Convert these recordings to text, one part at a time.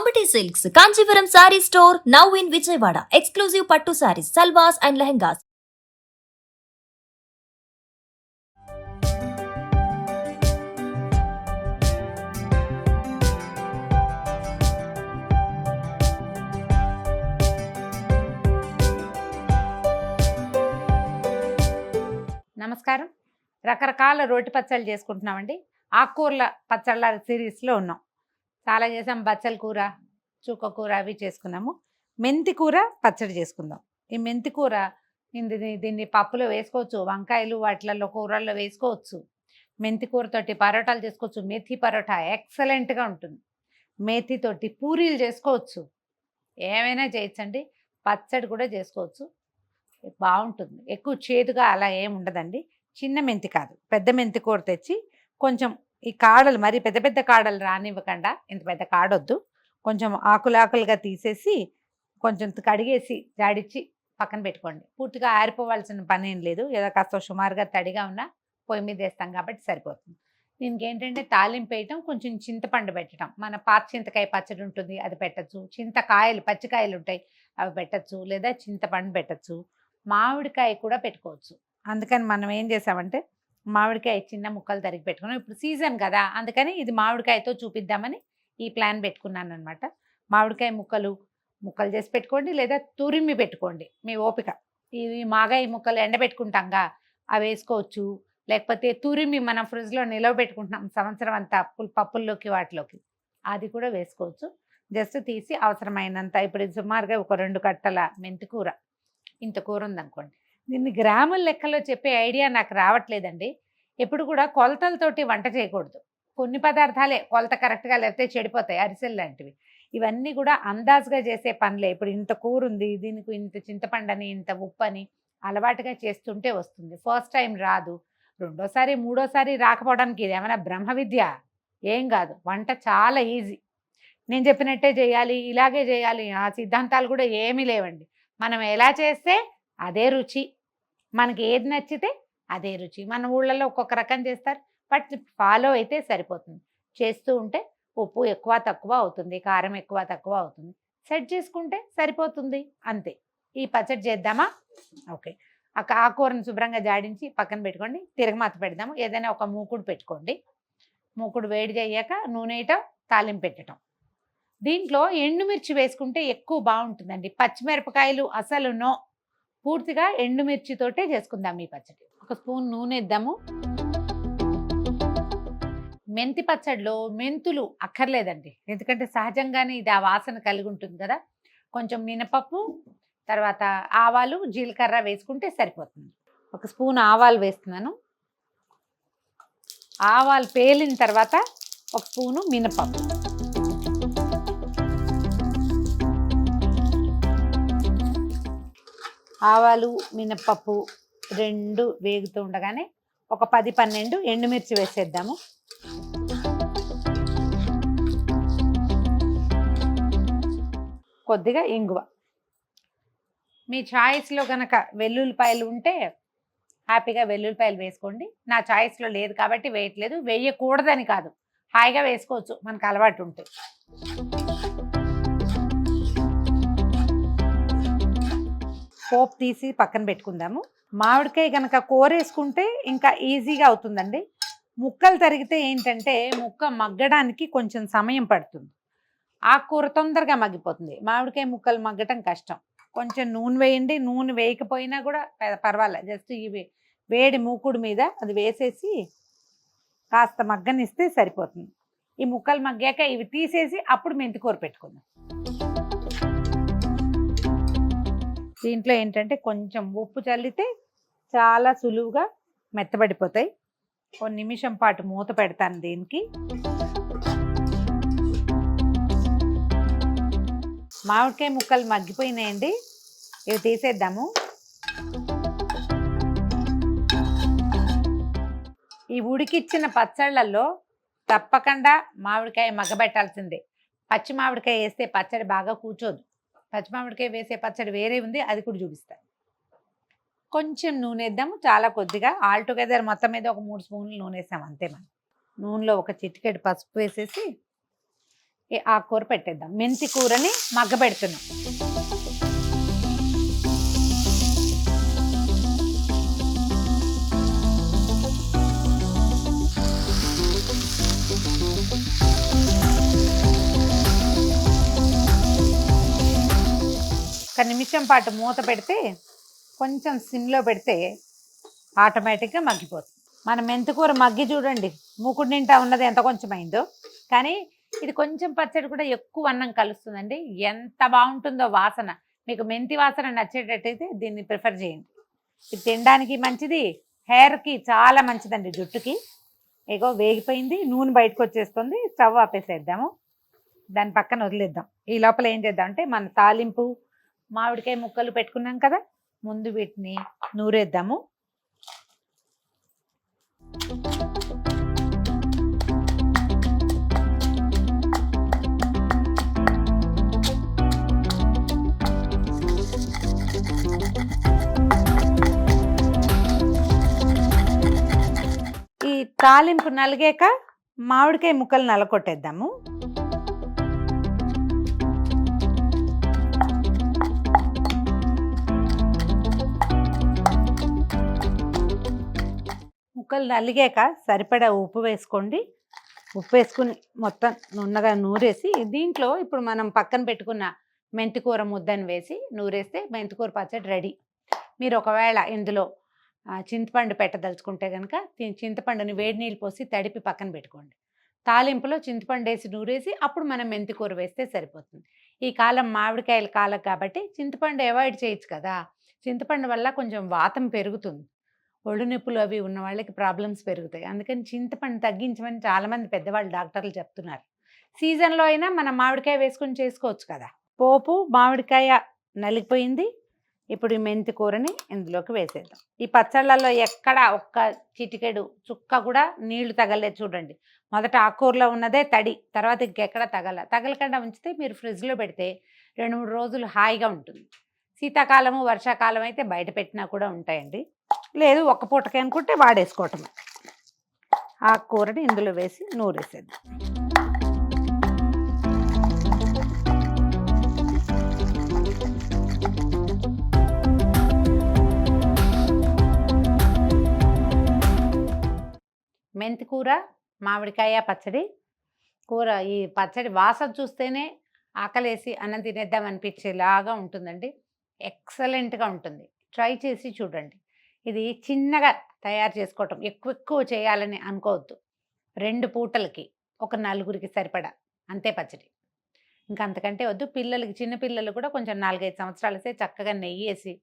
Ambati Silks, Kanchipuram Saree Store, now in Vijayawada. Exclusive Pattu Sarees, Salwas and Lehengas. నమస్కారం. రకరకాల రోటి పచ్చళ్ళు చేసుకుంటున్నామండి. ఆకుకూరల పచ్చళ్ళ సిరీస్లో ఉన్నాం. చాలా చేసాం. బచ్చల కూర, చుక్క కూర అవి చేసుకున్నాము. మెంతి కూర పచ్చడి చేసుకుందాం. ఈ మెంతి కూర దీన్ని పప్పులో వేసుకోవచ్చు, వంకాయలు వాటిలలో కూరల్లో వేసుకోవచ్చు. మెంతి కూరతోటి పరోటాలు చేసుకోవచ్చు. మేథీ పరోటా ఎక్సలెంట్గా ఉంటుంది. మేథీతోటి పూరీలు చేసుకోవచ్చు. ఏమైనా చేయొచ్చండి. పచ్చడి కూడా చేసుకోవచ్చు, బాగుంటుంది. ఎక్కువ చేదుగా అలా ఏమి ఉండదండి. చిన్న మెంతి కాదు, పెద్ద మెంతి కూర తెచ్చి కొంచెం ఈ కాడలు మరి పెద్ద పెద్ద కాడలు రానివ్వకుండా, ఇంత పెద్ద కాడొద్దు, కొంచెం ఆకులాకులుగా తీసేసి కొంచెం కడిగేసి జాడిచ్చి పక్కన పెట్టుకోండి. పూర్తిగా ఆరిపోవాల్సిన పని ఏం లేదు. ఏదో కాస్త సుమారుగా తడిగా ఉన్నా పొయ్యి మీద వేస్తాం కాబట్టి సరిపోతుంది. దీనికి ఏంటంటే తాలింపు వేయటం, కొంచెం చింతపండు పెట్టడం. మన పాత చింతకాయ పచ్చడి ఉంటుంది, అది పెట్టచ్చు. చింతకాయలు పచ్చికాయలు ఉంటాయి, అవి పెట్టచ్చు. లేదా చింతపండు పెట్టచ్చు. మామిడికాయ కూడా పెట్టుకోవచ్చు. అందుకని మనం ఏం చేసామంటే మామిడికాయ చిన్న ముక్కలు తరిగి పెట్టుకున్నాం. ఇప్పుడు సీజన్ కదా, అందుకని ఇది మామిడికాయతో చూపిద్దామని ఈ ప్లాన్ పెట్టుకున్నాను అనమాట. మామిడికాయ ముక్కలు చేసి పెట్టుకోండి, లేదా తురిమి పెట్టుకోండి, మీ ఓపిక. ఇవి మాగాయ ముక్కలు ఎండబెట్టుకుంటాంగా, అవి వేసుకోవచ్చు. లేకపోతే తురిమి మనం ఫ్రిడ్జ్లో నిలవ పెట్టుకుంటున్నాం సంవత్సరం అంతా పప్పుల్లోకి వాటిలోకి, అది కూడా వేసుకోవచ్చు. జస్ట్ తీసి అవసరమైనంత, ఇప్పుడు సుమారుగా ఒక 2 కట్టల మెంతి కూర, ఇంత కూర ఉందనుకోండి. దీన్ని గ్రాముల లెక్కలో చెప్పే ఐడియా నాకు రావట్లేదండి. ఎప్పుడు కూడా కొలతలతోటి వంట చేయకూడదు. కొన్ని పదార్థాలే కొలత కరెక్ట్గా లేకపోతే చెడిపోతాయి, అరిసెలు లాంటివి. ఇవన్నీ కూడా అందాజుగా చేసే పనులే. ఇప్పుడు ఇంత కూర ఉంది, దీనికి ఇంత చింతపండని, ఇంత ఉప్పు అని అలవాటుగా చేస్తుంటే వస్తుంది. ఫస్ట్ టైం రాదు, రెండోసారి మూడోసారి రాకపోవడానికి ఇది ఏమైనా బ్రహ్మ విద్య? ఏం కాదు. వంట చాలా ఈజీ. నేను చెప్పినట్టే చేయాలి, ఇలాగే చేయాలి, ఆ సిద్ధాంతాలు కూడా ఏమీ లేవండి. మనం ఎలా చేస్తే అదే రుచి, మనకి ఏది నచ్చితే అదే రుచి. మన ఊళ్ళలో ఒక్కొక్క రకం చేస్తారు, బట్ ఫాలో అయితే సరిపోతుంది. చేస్తూ ఉంటే ఉప్పు ఎక్కువ తక్కువ అవుతుంది, కారం ఎక్కువ తక్కువ అవుతుంది, సెట్ చేసుకుంటే సరిపోతుంది, అంతే. ఈ పచ్చడి చేద్దామా? ఓకే. ఆ కూరను శుభ్రంగా జాడించి పక్కన పెట్టుకోండి. తిరగమాత పెడదాము. ఏదైనా ఒక మూకుడు పెట్టుకోండి. మూకుడు వేడి చేయాక నూనె వేయటం, తాలింపు పెట్టడం. దీంట్లో ఎండుమిర్చి వేసుకుంటే ఎక్కువ బాగుంటుందండి. పచ్చిమిరపకాయలు అసలు నో. పూర్తిగా ఎండుమిర్చితోటే చేసుకుందాం ఈ పచ్చడి. ఒక స్పూన్ నూనె ఇద్దాము. మెంతి పచ్చడిలో మెంతులు అక్కర్లేదండి, ఎందుకంటే సహజంగానే ఇది ఆ వాసన కలిగి ఉంటుంది కదా. కొంచెం మినపప్పు, తర్వాత ఆవాలు, జీలకర్ర వేసుకుంటే సరిపోతుంది. ఒక స్పూన్ ఆవాలు వేస్తున్నాను. ఆవాలు పేలిన తర్వాత ఒక స్పూను మినపప్పు, ఆవాలు మినపప్పు రెండు వేగుతూ ఉండగానే ఒక 10-12 ఎండుమిర్చి వేసేద్దాము. కొద్దిగా ఇంగువ. మీ చాయిస్లో కనుక వెల్లుల్లిపాయలు ఉంటే హ్యాపీగా వెల్లుల్లిపాయలు వేసుకోండి. నా చాయిస్లో లేదు కాబట్టి వేయట్లేదు. వేయకూడదని కాదు, హాయిగా వేసుకోవచ్చు మనకు అలవాటు ఉంటే. పోపు తీసి పక్కన పెట్టుకుందాము. మామిడికాయ కనుక కూరేసుకుంటే ఇంకా ఈజీగా అవుతుందండి. ముక్కలు తరిగితే ఏంటంటే ముక్క మగ్గడానికి కొంచెం సమయం పడుతుంది. ఆకుకూర తొందరగా మగ్గిపోతుంది, మామిడికాయ ముక్కలు మగ్గటం కష్టం. కొంచెం నూనె వేయండి. నూనె వేయకపోయినా కూడా పర్వాలేదు, జస్ట్ ఇవి వేడి మూకుడు మీద అది వేసేసి కాస్త మగ్గనిస్తే సరిపోతుంది. ఈ ముక్కలు మగ్గాక ఇవి తీసేసి అప్పుడు మెంతికూర పెట్టుకుందాం. దీంట్లో ఏంటంటే కొంచెం ఉప్పు చల్లితే చాలా సులువుగా మెత్తబడిపోతాయి. ఒక నిమిషం పాటు మూత పెడతాను దీనికి. మామిడికాయ ముక్కలు మగ్గిపోయినాయండి, ఇవి తీసేద్దాము. ఈ ఉడికిచ్చిన పచ్చళ్ళల్లో తప్పకుండా మామిడికాయ మగ్గబెట్టాల్సిందే. పచ్చి మామిడికాయ వేస్తే పచ్చడి బాగా కూర్చోదు. పచ్చిమామిడికాయ వేసే పచ్చడి వేరే ఉంది, అది కూడా చూపిస్తాను. కొంచెం నూనె వేద్దాము, చాలా కొద్దిగా. ఆల్టుగెదర్ మొత్తం మీద ఒక 3 స్పూన్లు నూనె వేసాము అంతే. మనం నూనెలో ఒక చిటికెడు పసుపు వేసేసి ఈ ఆకుకూర పెట్టేద్దాం. మెంతి కూరని మగ్గబెడుతున్నాం. ఒక నిమిషం పాటు మూత పెడితే, కొంచెం సిమ్లో పెడితే ఆటోమేటిక్గా మగ్గిపోతుంది. మన మెంతికూర మగ్గి చూడండి, మూకుడు నిండా ఉన్నది ఎంత కొంచెం అయిందో. కానీ ఇది కొంచెం పచ్చడి కూడా ఎక్కువ అన్నం కలుస్తుందండి. ఎంత బాగుంటుందో వాసన. మీకు మెంతి వాసన నచ్చేటట్టయితే దీన్ని ప్రిఫర్ చేయండి. ఇది తినడానికి మంచిది, హెయిర్కి చాలా మంచిదండి, జుట్టుకి. ఇగో వేగిపోయింది, నూనె బయటకు వచ్చేస్తుంది. స్టవ్ ఆపేసేద్దాము, దాని పక్కన వదిలేద్దాం. ఈ లోపల ఏం చేద్దాం అంటే, మన తాలింపు మామిడికాయ ముక్కలు పెట్టుకున్నాం కదా, ముందు వీటిని నూరేద్దాము. ఈ తాలింపు నలిగాక మామిడికాయ ముక్కలు నలకొట్టేద్దాము. ముక్కలు నలిగాక సరిపడా ఉప్పు వేసుకోండి. ఉప్పు వేసుకుని మొత్తం నున్నగా నూరేసి, దీంట్లో ఇప్పుడు మనం పక్కన పెట్టుకున్న మెంతికూర ముద్దని వేసి నూరేస్తే మెంతికూర పచ్చడి రెడీ. మీరు ఒకవేళ ఇందులో చింతపండు పెట్టదలుచుకుంటే కనుక చింతపండుని వేడి నీళ్ళు పోసి తడిపి పక్కన పెట్టుకోండి. తాలింపులో చింతపండు వేసి నూరేసి అప్పుడు మనం మెంతికూర వేస్తే సరిపోతుంది. ఈ కాలం మామిడికాయల కాలం కాబట్టి చింతపండు అవాయిడ్ చేయొచ్చు కదా. చింతపండు వల్ల కొంచెం వాతం పెరుగుతుంది, ఒళ్ళు నొప్పులు అవి ఉన్న వాళ్ళకి ప్రాబ్లమ్స్ పెరుగుతాయి. అందుకని చింతపండు తగ్గించమని చాలామంది పెద్దవాళ్ళు డాక్టర్లు చెప్తున్నారు. సీజన్లో అయినా మనం మామిడికాయ వేసుకొని చేసుకోవచ్చు కదా. పోపు మామిడికాయ నలిగిపోయింది. ఇప్పుడు ఈ మెంతి కూరని ఇందులోకి వేసేద్దాం. ఈ పచ్చళ్ళల్లో ఎక్కడ ఒక్క చిటికెడు చుక్క కూడా నీళ్లు తగలేదు చూడండి. మొదట ఆకుకూరలో ఉన్నదే తడి, తర్వాత ఇంకెక్కడ తగలకుండా ఉంచితే మీరు ఫ్రిడ్జ్లో పెడితే 2-3 రోజులు హాయిగా ఉంటుంది. శీతాకాలము వర్షాకాలం అయితే బయట పెట్టినా కూడా ఉంటాయండి. లేదు ఒక్క పూటకి అనుకుంటే వాడేసుకోవటం. ఆకుకూరని ఇందులో వేసి నూరేసేద్దాం. మెంతి కూర మామిడికాయ పచ్చడి కూర. ఈ పచ్చడి వాసన చూస్తేనే ఆకలేసి అన్నం తినేద్దాం అనిపించేలాగా ఉంటుందండి. ఎక్సలెంట్గా ఉంటుంది, ట్రై చేసి చూడండి. ఇది చిన్నగా తయారు చేసుకోవటం, ఎక్కువ చేయాలని అనుకోవద్దు. 2 పూటలకి ఒక 4గురికి సరిపడా అంతే పచ్చడి, ఇంకా అంతకంటే వద్దు. పిల్లలకి, చిన్నపిల్లలు కూడా కొంచెం 4-5 సంవత్సరాలు వస్తే చక్కగా నెయ్యి వేసి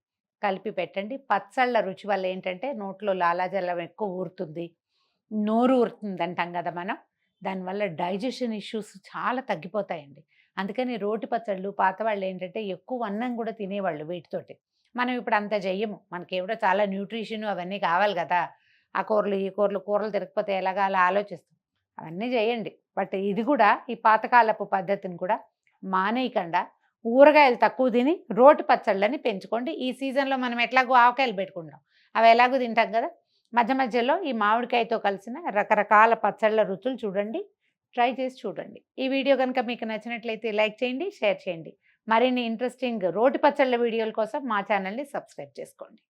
కలిపి పెట్టండి. పచ్చళ్ళ రుచి వల్ల ఏంటంటే నోట్లో లాలాజలం ఎక్కువ ఊరుతుంది, నోరు ఊరుతుంది అంటాం కదా మనం. దానివల్ల డైజెషన్ ఇష్యూస్ చాలా తగ్గిపోతాయండి. అందుకని రోటి పచ్చళ్ళు పాతవాళ్ళు ఏంటంటే ఎక్కువ అన్నం కూడా తినేవాళ్ళు వీటితోటి. మనం ఇప్పుడు అంత చెయ్యము, మనకి ఏమిటో చాలా న్యూట్రిషన్ అవన్నీ కావాలి కదా. ఆ కూరలు ఈ కూరలు తిరగకపోతే ఎలాగా అలా ఆలోచిస్తాం. అవన్నీ చేయండి. బట్ ఇది కూడా ఈ పాతకాలపు పద్ధతిని కూడా మానేయకుండా ఊరగాయలు తక్కువ తిని రోటి పచ్చళ్ళని పెంచుకోండి. ఈ సీజన్లో మనం ఎట్లాగో ఆవకాయలు పెట్టుకుంటాం, అవి ఎలాగో తింటాం కదా. మధ్యలో ఈ మామిడికాయతో కలిసిన రకరకాల పచ్చళ్ళ రుచులు చూడండి, ట్రై చేసి చూడండి. ఈ వీడియో కనుక మీకు నచ్చినట్లయితే లైక్ చేయండి, షేర్ చేయండి. మరిన్ని ఇంట్రెస్టింగ్ రోటి పచ్చళ్ళ వీడియోల కోసం మా ఛానల్ని సబ్స్క్రైబ్ చేసుకోండి.